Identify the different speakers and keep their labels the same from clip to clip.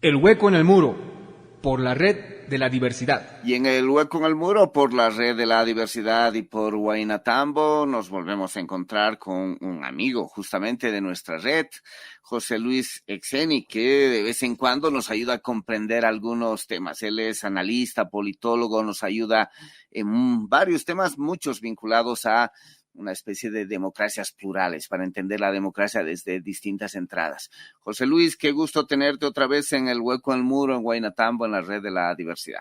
Speaker 1: El hueco en el muro, por la red de la diversidad.
Speaker 2: Y en el hueco en el muro, por la red de la diversidad y por Huaynatambo, nos volvemos a encontrar con un amigo justamente de nuestra red, José Luis Exeni, que de vez en cuando nos ayuda a comprender algunos temas. Él es analista, politólogo, nos ayuda en varios temas, muchos vinculados a una especie de democracias plurales, para entender la democracia desde distintas entradas. José Luis, qué gusto tenerte otra vez en el hueco en el muro, en Huaynatambo, en la red de la diversidad.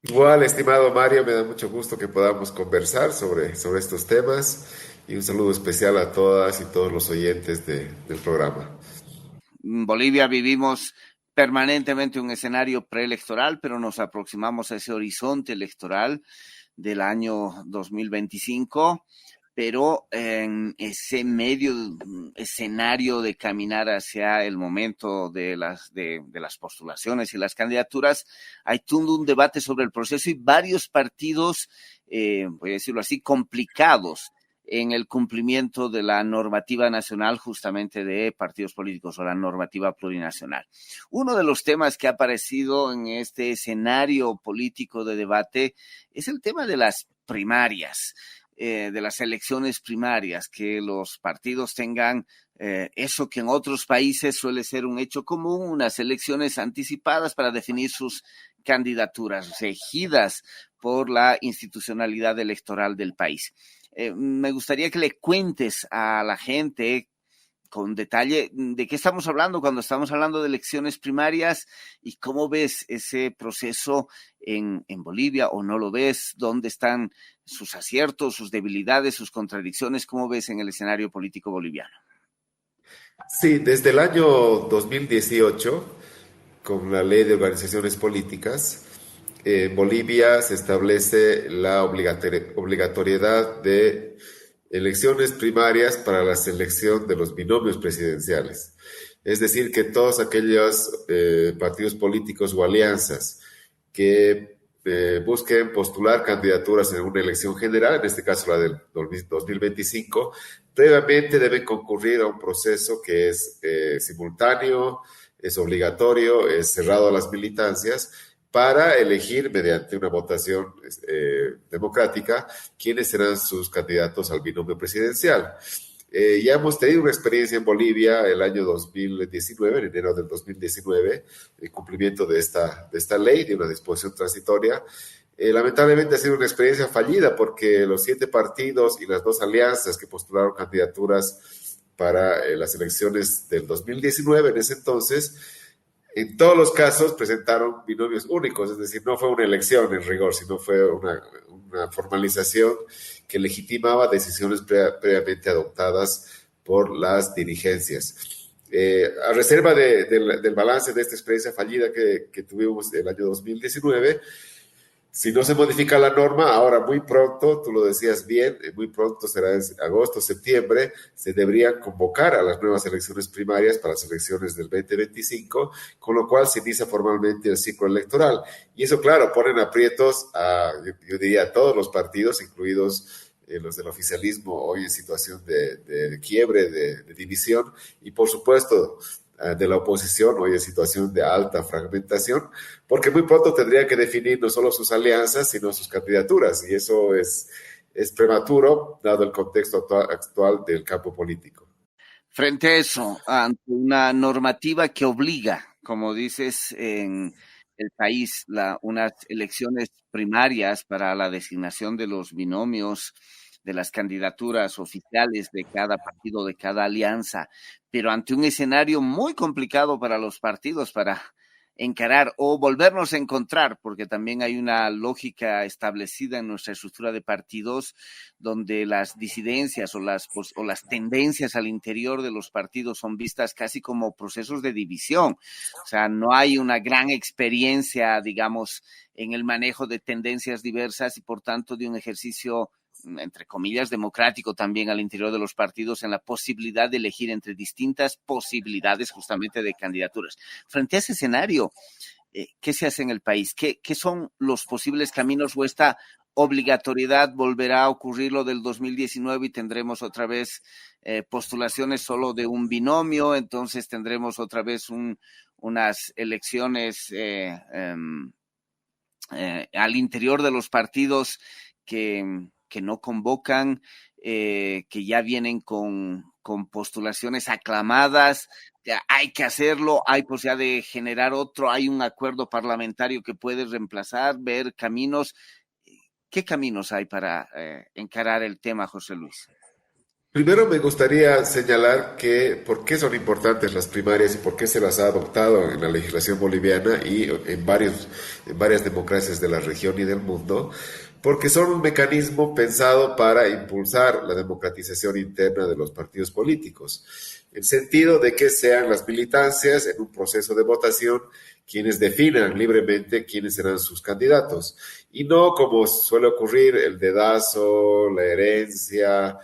Speaker 3: Igual, estimado Mario, me da mucho gusto que podamos conversar sobre estos temas y un saludo especial a todas y todos los oyentes del programa.
Speaker 2: En Bolivia vivimos permanentemente un escenario preelectoral, pero nos aproximamos a ese horizonte electoral del año 2025, pero en ese medio escenario de caminar hacia el momento de las postulaciones y las candidaturas, hay todo un debate sobre el proceso y varios partidos, voy a decirlo así, complicados en el cumplimiento de la normativa nacional justamente de partidos políticos o la normativa plurinacional. Uno de los temas que ha aparecido en este escenario político de debate es el tema de las primarias, de las elecciones primarias, que los partidos tengan eso que en otros países suele ser un hecho común, unas elecciones anticipadas para definir sus candidaturas, regidas por la institucionalidad electoral del país. Me gustaría que le cuentes a la gente con detalle de qué estamos hablando cuando estamos hablando de elecciones primarias y cómo ves ese proceso en Bolivia o no lo ves, dónde están sus aciertos, sus debilidades, sus contradicciones, cómo ves en el escenario político boliviano.
Speaker 3: Sí, desde el año 2018, con la Ley de Organizaciones Políticas, en Bolivia se establece la obligatoriedad de elecciones primarias para la selección de los binomios presidenciales. Es decir, que todos aquellos partidos políticos o alianzas que busquen postular candidaturas en una elección general, en este caso la del 2025, previamente deben concurrir a un proceso que es simultáneo, es obligatorio, es cerrado a las militancias, para elegir mediante una votación democrática quiénes serán sus candidatos al binomio presidencial. Ya hemos tenido una experiencia en Bolivia el año 2019, en enero del 2019, el cumplimiento de esta ley, de una disposición transitoria. Lamentablemente ha sido una experiencia fallida porque los 7 partidos y las 2 alianzas que postularon candidaturas para las elecciones del 2019, en ese entonces, en todos los casos presentaron binomios únicos, es decir, no fue una elección en rigor, sino fue una formalización que legitimaba decisiones previamente adoptadas por las dirigencias. A reserva del balance de esta experiencia fallida que tuvimos el año 2019, si no se modifica la norma, ahora muy pronto, tú lo decías bien, muy pronto será en agosto, septiembre, se deberían convocar a las nuevas elecciones primarias para las elecciones del 2025, con lo cual se inicia formalmente el ciclo electoral. Y eso, claro, pone en aprietos yo diría, a todos los partidos, incluidos los del oficialismo, hoy en situación de quiebre, de división, y por supuesto de la oposición, hoy en situación de alta fragmentación, porque muy pronto tendría que definir no solo sus alianzas, sino sus candidaturas, y eso es prematuro, dado el contexto actual del campo político.
Speaker 2: Frente a eso, ante una normativa que obliga, como dices, en el país, unas elecciones primarias para la designación de los binomios de las candidaturas oficiales de cada partido, de cada alianza, pero ante un escenario muy complicado para los partidos para encarar o volvernos a encontrar, porque también hay una lógica establecida en nuestra estructura de partidos donde las disidencias o las tendencias al interior de los partidos son vistas casi como procesos de división. O sea, no hay una gran experiencia, digamos, en el manejo de tendencias diversas y por tanto de un ejercicio, entre comillas, democrático también al interior de los partidos en la posibilidad de elegir entre distintas posibilidades justamente de candidaturas. Frente a ese escenario, ¿qué se hace en el país? ¿Qué son los posibles caminos o esta obligatoriedad volverá a ocurrir lo del 2019 y tendremos otra vez postulaciones solo de un binomio, entonces tendremos otra vez unas elecciones al interior de los partidos que no convocan, que ya vienen con postulaciones aclamadas. Hay que hacerlo, hay posibilidad de generar otro, hay un acuerdo parlamentario que puede reemplazar, ver caminos. ¿Qué caminos hay para encarar el tema, José Luis?
Speaker 3: Primero me gustaría señalar que por qué son importantes las primarias y por qué se las ha adoptado en la legislación boliviana y en varias democracias de la región y del mundo, porque son un mecanismo pensado para impulsar la democratización interna de los partidos políticos, en sentido de que sean las militancias en un proceso de votación quienes definan libremente quiénes serán sus candidatos, y no como suele ocurrir el dedazo, la herencia,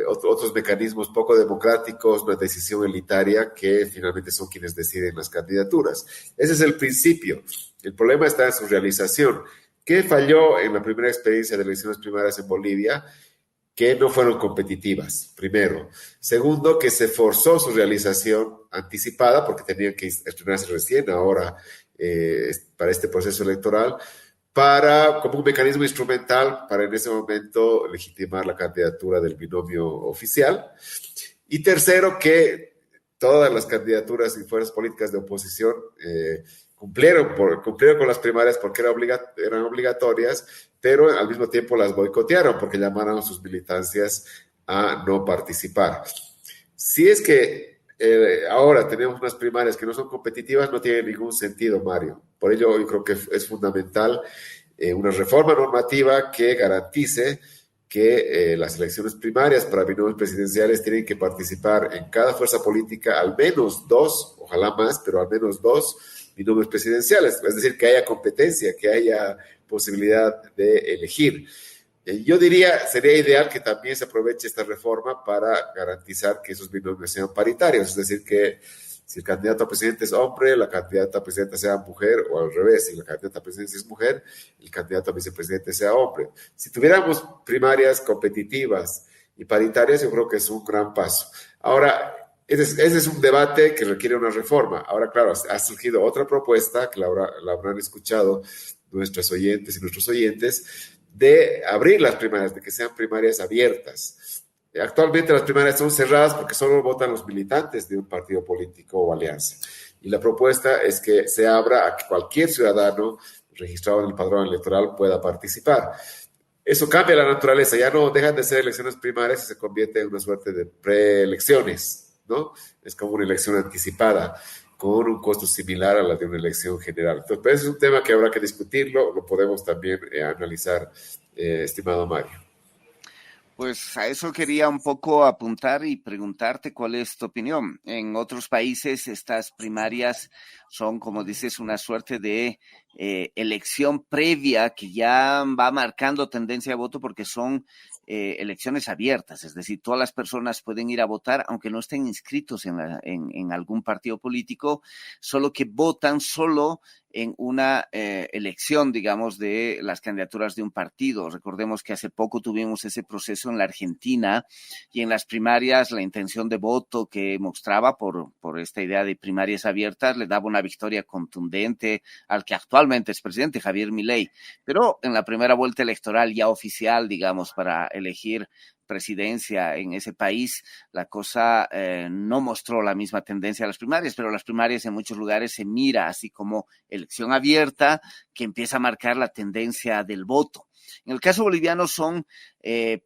Speaker 3: otros mecanismos poco democráticos, una decisión elitaria que finalmente son quienes deciden las candidaturas. Ese es el principio. El problema está en su realización. ¿Qué falló en la primera experiencia de elecciones primarias en Bolivia? Que no fueron competitivas, primero. Segundo, que se forzó su realización anticipada porque tenían que estrenarse recién ahora para este proceso electoral, como un mecanismo instrumental para en ese momento legitimar la candidatura del binomio oficial. Y tercero, que todas las candidaturas y fuerzas políticas de oposición cumplieron con las primarias porque eran obligatorias, pero al mismo tiempo las boicotearon porque llamaron a sus militancias a no participar. Si es que ahora tenemos unas primarias que no son competitivas, no tiene ningún sentido, Mario. Por ello, yo creo que es fundamental una reforma normativa que garantice que las elecciones primarias para binomios presidenciales tienen que participar en cada fuerza política al menos 2, ojalá más, pero al menos 2 binomios presidenciales. Es decir, que haya competencia, que haya posibilidad de elegir. Yo diría, sería ideal que también se aproveche esta reforma para garantizar que esos binomios sean paritarios, es decir, que si el candidato a presidente es hombre, la candidata a presidenta sea mujer, o al revés, si la candidata a presidente es mujer, el candidato a vicepresidente sea hombre. Si tuviéramos primarias competitivas y paritarias, yo creo que es un gran paso. Ahora, ese es un debate que requiere una reforma. Ahora, claro, ha surgido otra propuesta, que la habrán escuchado nuestras oyentes y nuestros oyentes, de abrir las primarias, de que sean primarias abiertas. Actualmente las primarias son cerradas porque solo votan los militantes de un partido político o alianza. Y la propuesta es que se abra a que cualquier ciudadano registrado en el padrón electoral pueda participar. Eso cambia la naturaleza, ya no dejan de ser elecciones primarias y se convierte en una suerte de preelecciones, ¿no? Es como una elección anticipada, con un costo similar a la de una elección general. Entonces, pues, es un tema que habrá que discutirlo, lo podemos también analizar, estimado Mario.
Speaker 2: Pues a eso quería un poco apuntar y preguntarte cuál es tu opinión. En otros países estas primarias son, como dices, una suerte de elección previa que ya va marcando tendencia de voto porque son elecciones abiertas, es decir, todas las personas pueden ir a votar aunque no estén inscritos en algún partido político, solo que votan solo en una elección, digamos, de las candidaturas de un partido. Recordemos que hace poco tuvimos ese proceso en la Argentina y en las primarias la intención de voto que mostraba por esta idea de primarias abiertas le daba una victoria contundente al que actualmente es presidente, Javier Milei. Pero en la primera vuelta electoral ya oficial, digamos, para elegir presidencia en ese país, la cosa no mostró la misma tendencia a las primarias, pero las primarias en muchos lugares se mira así como elección abierta que empieza a marcar la tendencia del voto. En el caso boliviano son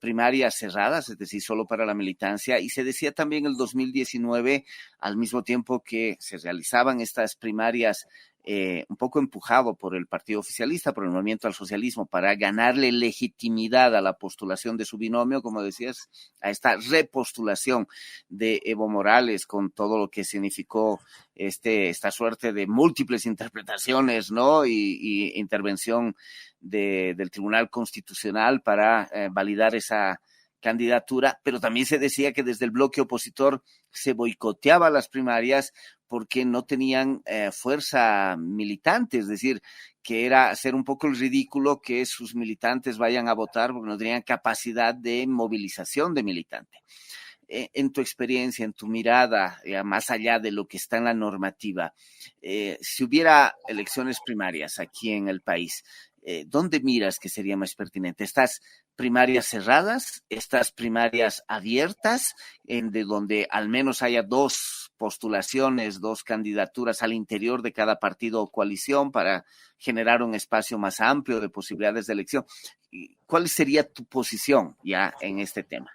Speaker 2: primarias cerradas, es decir, solo para la militancia, y se decía también el 2019, al mismo tiempo que se realizaban estas primarias un poco empujado por el partido oficialista, por el movimiento al socialismo, para ganarle legitimidad a la postulación de su binomio, como decías, a esta repostulación de Evo Morales con todo lo que significó esta suerte de múltiples interpretaciones, ¿no? y intervención del Tribunal Constitucional para validar esa candidatura, pero también se decía que desde el bloque opositor se boicoteaba las primarias porque no tenían fuerza militante, es decir, que era hacer un poco el ridículo que sus militantes vayan a votar porque no tenían capacidad de movilización de militante. En tu experiencia, en tu mirada, más allá de lo que está en la normativa, si hubiera elecciones primarias aquí en el país, ¿dónde miras que sería más pertinente? ¿Estas primarias cerradas, estas primarias abiertas, de donde al menos haya dos postulaciones, dos candidaturas al interior de cada partido o coalición para generar un espacio más amplio de posibilidades de elección? ¿Cuál sería tu posición ya en este tema?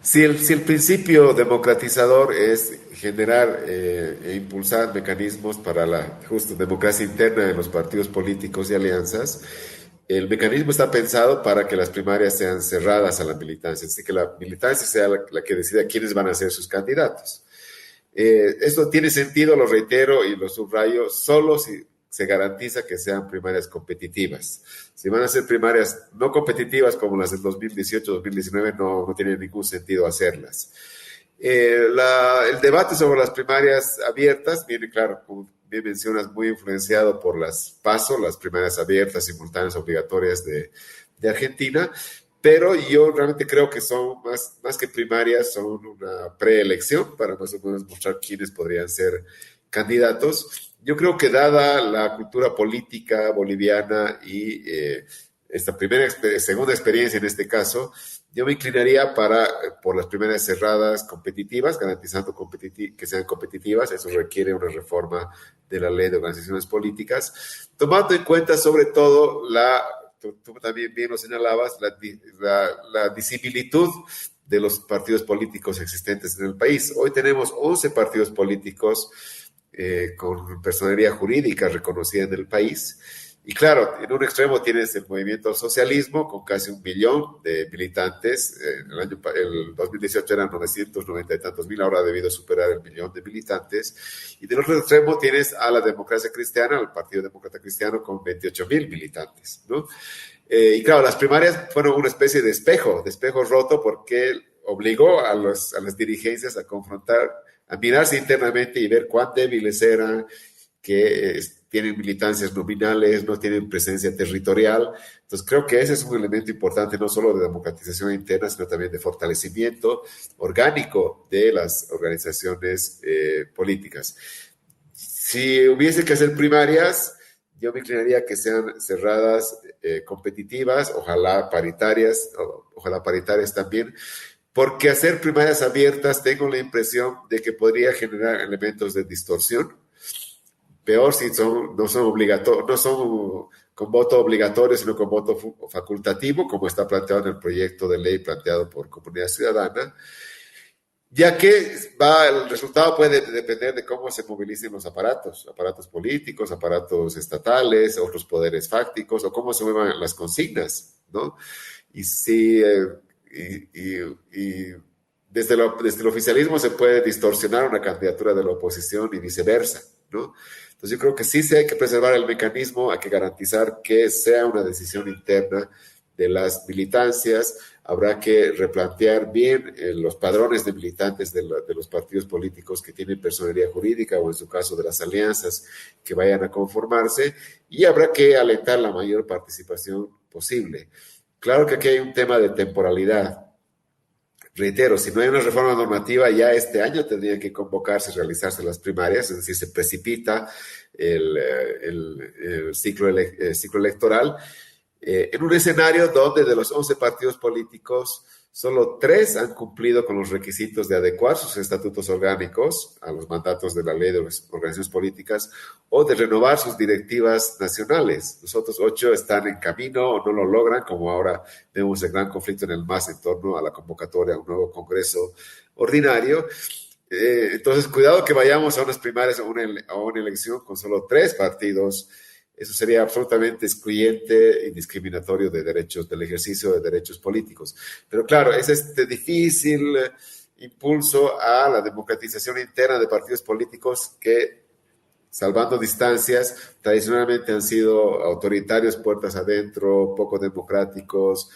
Speaker 3: Si el principio democratizador es generar e impulsar mecanismos para la justa democracia interna de los partidos políticos y alianzas, el mecanismo está pensado para que las primarias sean cerradas a la militancia, así que la militancia sea la que decida quiénes van a ser sus candidatos. Esto tiene sentido, lo reitero y lo subrayo, solo si se garantiza que sean primarias competitivas. Si van a ser primarias no competitivas como las del 2018-2019, no tiene ningún sentido hacerlas. El debate sobre las primarias abiertas viene, claro, como bien mencionas, muy influenciado por las PASO, las primarias abiertas, simultáneas, obligatorias de Argentina, pero yo realmente creo que son más que primarias, son una preelección para más o menos mostrar quiénes podrían ser candidatos. Yo creo que dada la cultura política boliviana y esta segunda experiencia en este caso, yo me inclinaría por las primarias cerradas competitivas, garantizando que sean competitivas. Eso requiere una reforma de la ley de organizaciones políticas, tomando en cuenta sobre todo tú también bien lo señalabas, la disimilitud de los partidos políticos existentes en el país. Hoy tenemos 11 partidos políticos con personería jurídica reconocida en el país. Y claro, en un extremo tienes el movimiento al socialismo con casi 1 millón de militantes. El 2018 eran 990 y tantos mil, ahora ha debido superar el 1 millón de militantes. Y del otro extremo tienes a la democracia cristiana, al Partido Demócrata Cristiano, con 28,000 militantes, ¿no? Y claro, las primarias fueron una especie de espejo roto, porque obligó a las dirigencias a confrontar, a mirarse internamente y ver cuán débiles eran, que tienen militancias nominales, no tienen presencia territorial. Entonces creo que ese es un elemento importante, no solo de democratización interna, sino también de fortalecimiento orgánico de las organizaciones políticas. Si hubiese que hacer primarias, yo me inclinaría que sean cerradas, competitivas, ojalá paritarias también, porque hacer primarias abiertas tengo la impresión de que podría generar elementos de distorsión. Peor si no son obligatorios, no son con voto obligatorio, sino con voto facultativo, como está planteado en el proyecto de ley planteado por Comunidad Ciudadana, ya que el resultado puede depender de cómo se movilicen los aparatos políticos, aparatos estatales, otros poderes fácticos, o cómo se muevan las consignas, ¿no? Y si desde el oficialismo se puede distorsionar una candidatura de la oposición y viceversa, ¿no? Entonces yo creo que sí hay que preservar el mecanismo, hay que garantizar que sea una decisión interna de las militancias. Habrá que replantear bien los padrones de militantes de los partidos políticos que tienen personería jurídica, o en su caso de las alianzas que vayan a conformarse, y habrá que alentar la mayor participación posible. Claro que aquí hay un tema de temporalidad. Reitero, si no hay una reforma normativa, ya este año tendrían que convocarse y realizarse las primarias, es decir, se precipita el ciclo electoral, en un escenario donde de los 11 partidos políticos, solo 3 han cumplido con los requisitos de adecuar sus estatutos orgánicos a los mandatos de la ley de las organizaciones políticas o de renovar sus directivas nacionales. Los otros 8 están en camino o no lo logran, como ahora vemos el gran conflicto en el MAS en torno a la convocatoria a un nuevo Congreso ordinario. Entonces, cuidado que vayamos a unas primarias o a una elección con solo 3 partidos. Eso sería absolutamente excluyente y discriminatorio del ejercicio de derechos políticos. Pero claro, es este difícil impulso a la democratización interna de partidos políticos que, salvando distancias, tradicionalmente han sido autoritarios, puertas adentro, poco democráticos,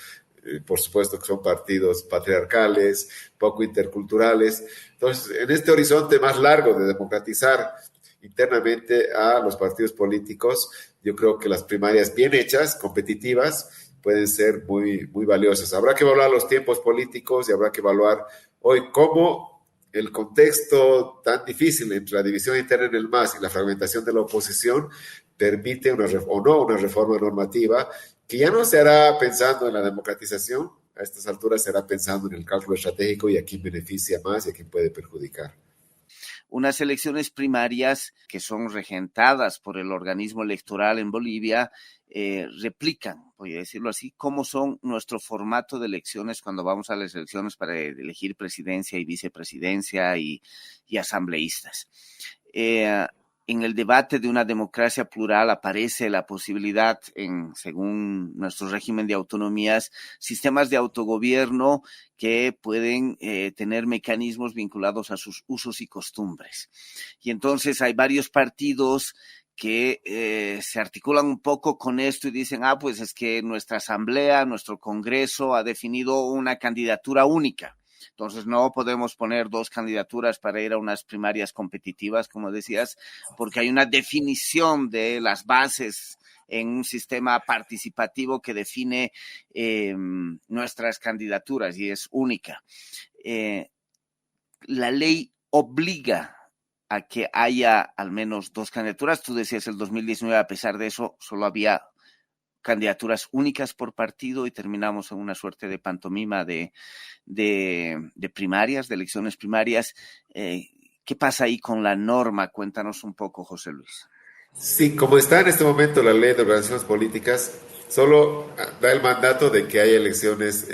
Speaker 3: por supuesto que son partidos patriarcales, poco interculturales. Entonces, en este horizonte más largo de democratizar internamente a los partidos políticos, yo creo que las primarias bien hechas, competitivas, pueden ser muy, muy valiosas. Habrá que evaluar los tiempos políticos y habrá que evaluar hoy cómo el contexto tan difícil entre la división interna en el MAS y la fragmentación de la oposición permite una reforma normativa que ya no se hará pensando en la democratización, a estas alturas se hará pensando en el cálculo estratégico y a quién beneficia más y a quién puede perjudicar.
Speaker 2: Unas elecciones primarias que son regentadas por el organismo electoral en Bolivia replican, voy a decirlo así, cómo son nuestro formato de elecciones cuando vamos a las elecciones para elegir presidencia y vicepresidencia y asambleístas. En el debate de una democracia plural aparece la posibilidad, según nuestro régimen de autonomías, sistemas de autogobierno que pueden tener mecanismos vinculados a sus usos y costumbres. Y entonces hay varios partidos que se articulan un poco con esto y dicen, pues es que nuestra asamblea, nuestro congreso ha definido una candidatura única. Entonces no podemos poner dos candidaturas para ir a unas primarias competitivas, como decías, porque hay una definición de las bases en un sistema participativo que define nuestras candidaturas y es única. La ley obliga a que haya al menos dos candidaturas. Tú decías el 2019, a pesar de eso, solo había candidaturas únicas por partido y terminamos en una suerte de pantomima de primarias, de elecciones primarias. ¿Qué pasa ahí con la norma? Cuéntanos un poco, José Luis.
Speaker 3: Sí, como está en este momento la ley de organizaciones políticas, solo da el mandato de que haya elecciones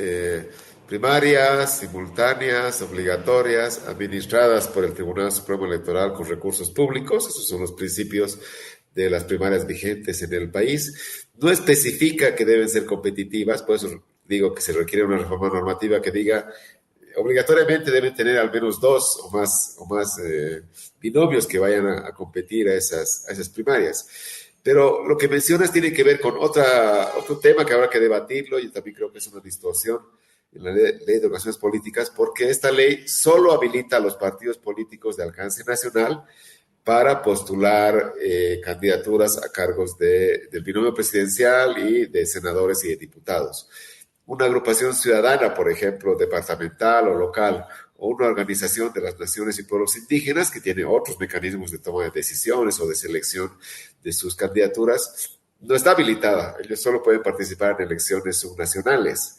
Speaker 3: primarias, simultáneas, obligatorias, administradas por el Tribunal Supremo Electoral con recursos públicos. Esos son los principios de las primarias vigentes en el país. No especifica que deben ser competitivas, por eso digo que se requiere una reforma normativa que diga obligatoriamente deben tener al menos dos o más binomios que vayan a competir a esas primarias. Pero lo que mencionas tiene que ver con otro tema que habrá que debatirlo. Yo también creo que es una distorsión en la ley de organizaciones políticas, porque esta ley solo habilita a los partidos políticos de alcance nacional para postular candidaturas a cargos del binomio presidencial y de senadores y de diputados. Una agrupación ciudadana, por ejemplo, departamental o local, o una organización de las naciones y pueblos indígenas que tiene otros mecanismos de toma de decisiones o de selección de sus candidaturas, no está habilitada. Ellos solo pueden participar en elecciones subnacionales.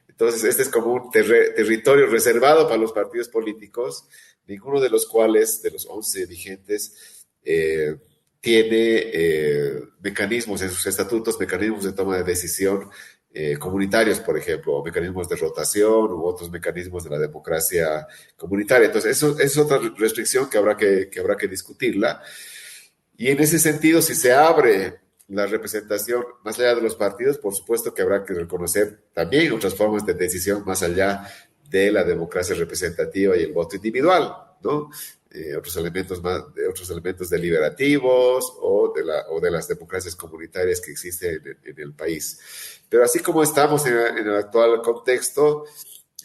Speaker 3: Entonces, este es como un territorio reservado para los partidos políticos, ninguno de los cuales, de los 11 vigentes, tiene mecanismos en sus estatutos, mecanismos de toma de decisión comunitarios, por ejemplo, o mecanismos de rotación u otros mecanismos de la democracia comunitaria. Entonces, eso es otra restricción que habrá que discutirla. Y en ese sentido, si se abre la representación más allá de los partidos, por supuesto que habrá que reconocer también otras formas de decisión más allá de la democracia representativa y el voto individual, ¿no? Otros elementos deliberativos o de las democracias comunitarias que existen en el país. Pero así como estamos en el actual contexto,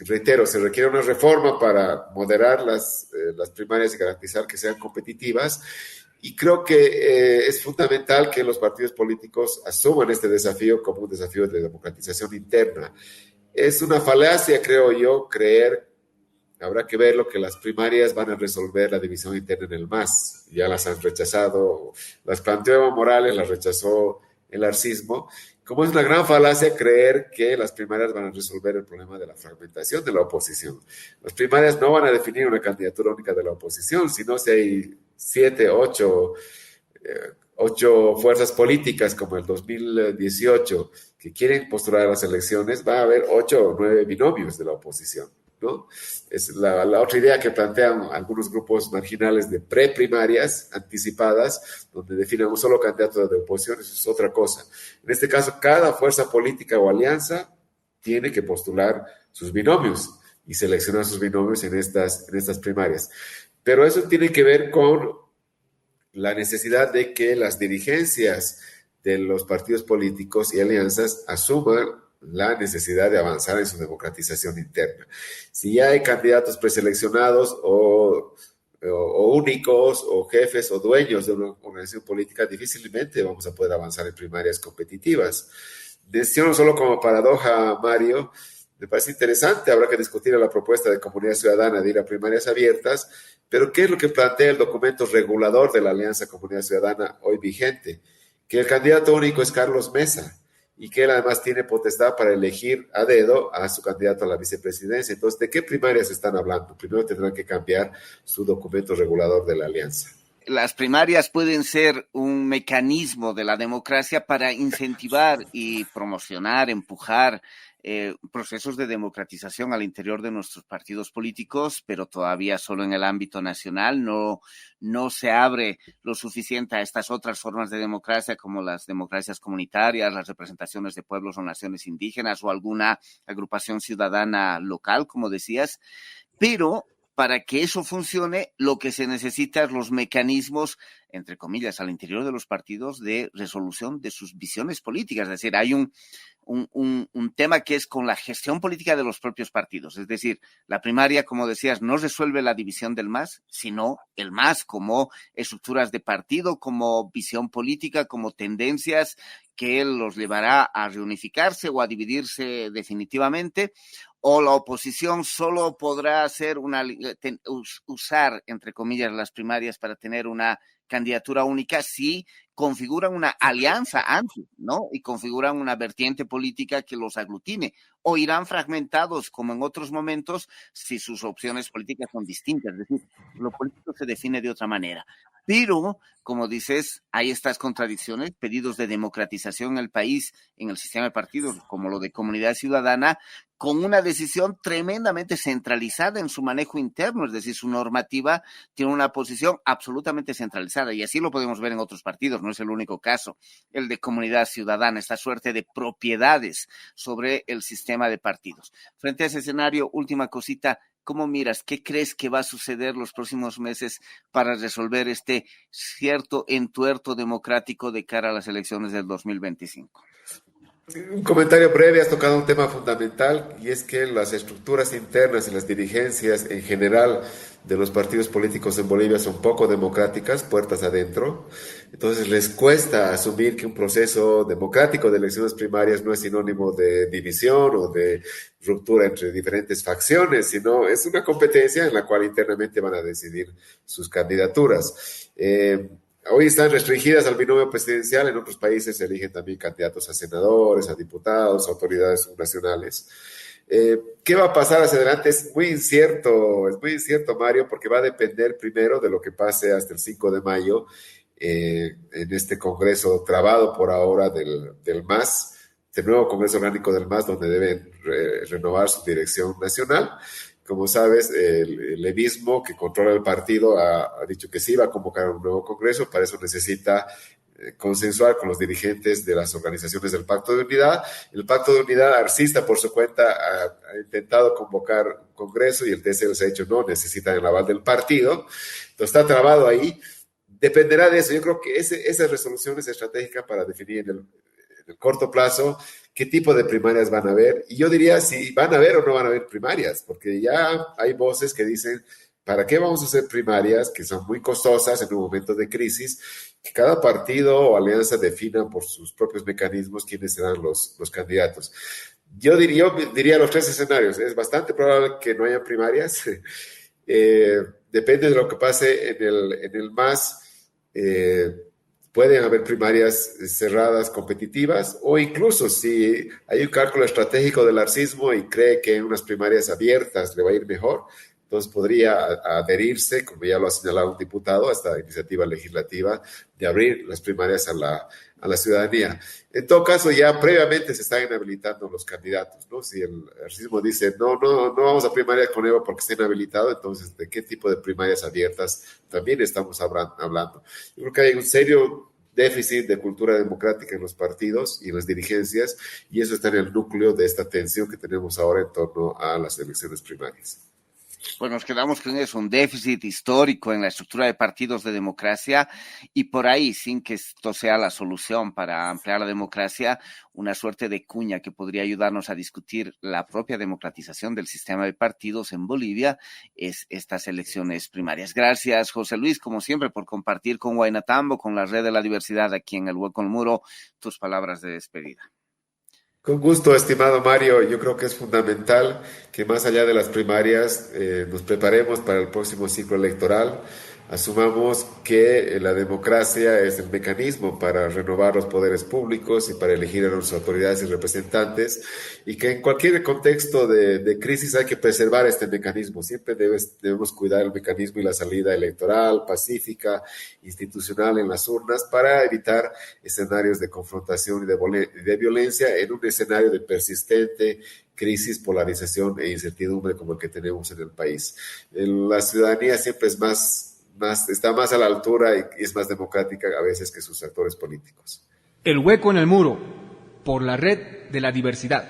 Speaker 3: reitero, se requiere una reforma para moderar las primarias y garantizar que sean competitivas. Y creo que es fundamental que los partidos políticos asuman este desafío como un desafío de democratización interna. Es una falacia, creo yo, creer, habrá que ver lo que las primarias van a resolver la división interna en el MAS. Ya las han rechazado, las planteó Evo Morales, las rechazó el arcismo. Como es una gran falacia creer que las primarias van a resolver el problema de la fragmentación de la oposición. Las primarias no van a definir una candidatura única de la oposición, sino si hay 7, 8 fuerzas políticas como el 2018 que quieren postular a las elecciones, va a haber 8 o 9 binomios de la oposición, ¿no? Es la otra idea que plantean algunos grupos marginales de preprimarias anticipadas, donde definen un solo candidato de oposición. Eso es otra cosa. En este caso, cada fuerza política o alianza tiene que postular sus binomios y seleccionar sus binomios en estas primarias. Pero eso tiene que ver con la necesidad de que las dirigencias de los partidos políticos y alianzas asuman la necesidad de avanzar en su democratización interna. Si ya hay candidatos preseleccionados o únicos o jefes o dueños de una organización política, difícilmente vamos a poder avanzar en primarias competitivas. Menciono solo como paradoja, Mario, me parece interesante, habrá que discutir la propuesta de Comunidad Ciudadana de ir a primarias abiertas, pero ¿qué es lo que plantea el documento regulador de la Alianza Comunidad Ciudadana hoy vigente? Que el candidato único es Carlos Mesa y que él además tiene potestad para elegir a dedo a su candidato a la vicepresidencia. Entonces, ¿de qué primarias están hablando? Primero tendrán que cambiar su documento regulador de la Alianza.
Speaker 2: Las primarias pueden ser un mecanismo de la democracia para incentivar y promocionar, empujar procesos de democratización al interior de nuestros partidos políticos, pero todavía solo en el ámbito nacional. No se abre lo suficiente a estas otras formas de democracia como las democracias comunitarias, las representaciones de pueblos o naciones indígenas o alguna agrupación ciudadana local, como decías, pero para que eso funcione, lo que se necesita es los mecanismos, entre comillas, al interior de los partidos de resolución de sus visiones políticas. Es decir, hay un tema que es con la gestión política de los propios partidos. Es decir, la primaria, como decías, no resuelve la división del MAS, sino el MAS como estructuras de partido, como visión política, como tendencias que los llevará a reunificarse o a dividirse definitivamente. O la oposición solo podrá usar, entre comillas, las primarias para tener una candidatura única si configuran una alianza antes, ¿no? Y configuran una vertiente política que los aglutine. O irán fragmentados, como en otros momentos, si sus opciones políticas son distintas. Es decir, lo político se define de otra manera. Pero, como dices, hay estas contradicciones, pedidos de democratización en el país, en el sistema de partidos, como lo de Comunidad Ciudadana, con una decisión tremendamente centralizada en su manejo interno, es decir, su normativa tiene una posición absolutamente centralizada, y así lo podemos ver en otros partidos, no es el único caso, el de Comunidad Ciudadana, esta suerte de propiedades sobre el sistema de partidos. Frente a ese escenario, última cosita, ¿cómo miras? ¿Qué crees que va a suceder los próximos meses para resolver este cierto entuerto democrático de cara a las elecciones del 2025?
Speaker 3: Un comentario breve, has tocado un tema fundamental y es que las estructuras internas y las dirigencias en general de los partidos políticos en Bolivia son poco democráticas, puertas adentro. Entonces les cuesta asumir que un proceso democrático de elecciones primarias no es sinónimo de división o de ruptura entre diferentes facciones, sino es una competencia en la cual internamente van a decidir sus candidaturas. Hoy están restringidas al binomio presidencial, en otros países se eligen también candidatos a senadores, a diputados, a autoridades nacionales. ¿Qué va a pasar hacia adelante? Es muy incierto, Mario, porque va a depender primero de lo que pase hasta el 5 de mayo en este congreso trabado por ahora del MAS, este nuevo congreso orgánico del MAS, donde deben renovar su dirección nacional. Como sabes, el levismo que controla el partido ha dicho que sí va a convocar un nuevo congreso, para eso necesita consensuar con los dirigentes de las organizaciones del Pacto de Unidad. El Pacto de Unidad Arcista, por su cuenta, ha intentado convocar un congreso y el TC les ha dicho no, necesitan el aval del partido. Entonces está trabado ahí. Dependerá de eso. Yo creo que esa resolución es estratégica para definir en el corto plazo qué tipo de primarias van a haber. Y yo diría si van a haber o no van a haber primarias, porque ya hay voces que dicen, ¿para qué vamos a hacer primarias que son muy costosas en un momento de crisis? Que cada partido o alianza defina por sus propios mecanismos quiénes serán los candidatos. Yo diría los tres escenarios. Es bastante probable que no haya primarias. Depende de lo que pase en el MAS. Pueden haber primarias cerradas competitivas, o incluso si hay un cálculo estratégico del arcismo y cree que en unas primarias abiertas le va a ir mejor, entonces podría adherirse, como ya lo ha señalado un diputado, a esta iniciativa legislativa de abrir las primarias a la ciudadanía. En todo caso, ya previamente se están inhabilitando los candidatos, ¿no? Si el arcismo dice, no vamos a primarias con Evo porque está inhabilitado, entonces, ¿de qué tipo de primarias abiertas también estamos hablando? Yo creo que hay un serio déficit de cultura democrática en los partidos y en las dirigencias, y eso está en el núcleo de esta tensión que tenemos ahora en torno a las elecciones primarias.
Speaker 2: Pues nos quedamos con eso, un déficit histórico en la estructura de partidos de democracia y por ahí, sin que esto sea la solución para ampliar la democracia, una suerte de cuña que podría ayudarnos a discutir la propia democratización del sistema de partidos en Bolivia es estas elecciones primarias. Gracias, José Luis, como siempre, por compartir con Huaynatambo, con la Red de la Diversidad aquí en El Hueco en el Muro, tus palabras de despedida.
Speaker 3: Con gusto, estimado Mario. Yo creo que es fundamental que más allá de las primarias nos preparemos para el próximo ciclo electoral. Asumamos que la democracia es el mecanismo para renovar los poderes públicos y para elegir a nuestras autoridades y representantes, y que en cualquier contexto de crisis hay que preservar este mecanismo. Siempre debemos cuidar el mecanismo y la salida electoral, pacífica, institucional en las urnas, para evitar escenarios de confrontación y de violencia en un escenario de persistente crisis, polarización e incertidumbre como el que tenemos en el país. La ciudadanía siempre está más a la altura y es más democrática a veces que sus actores políticos.
Speaker 1: El Hueco en el Muro, por la Red de la Diversidad.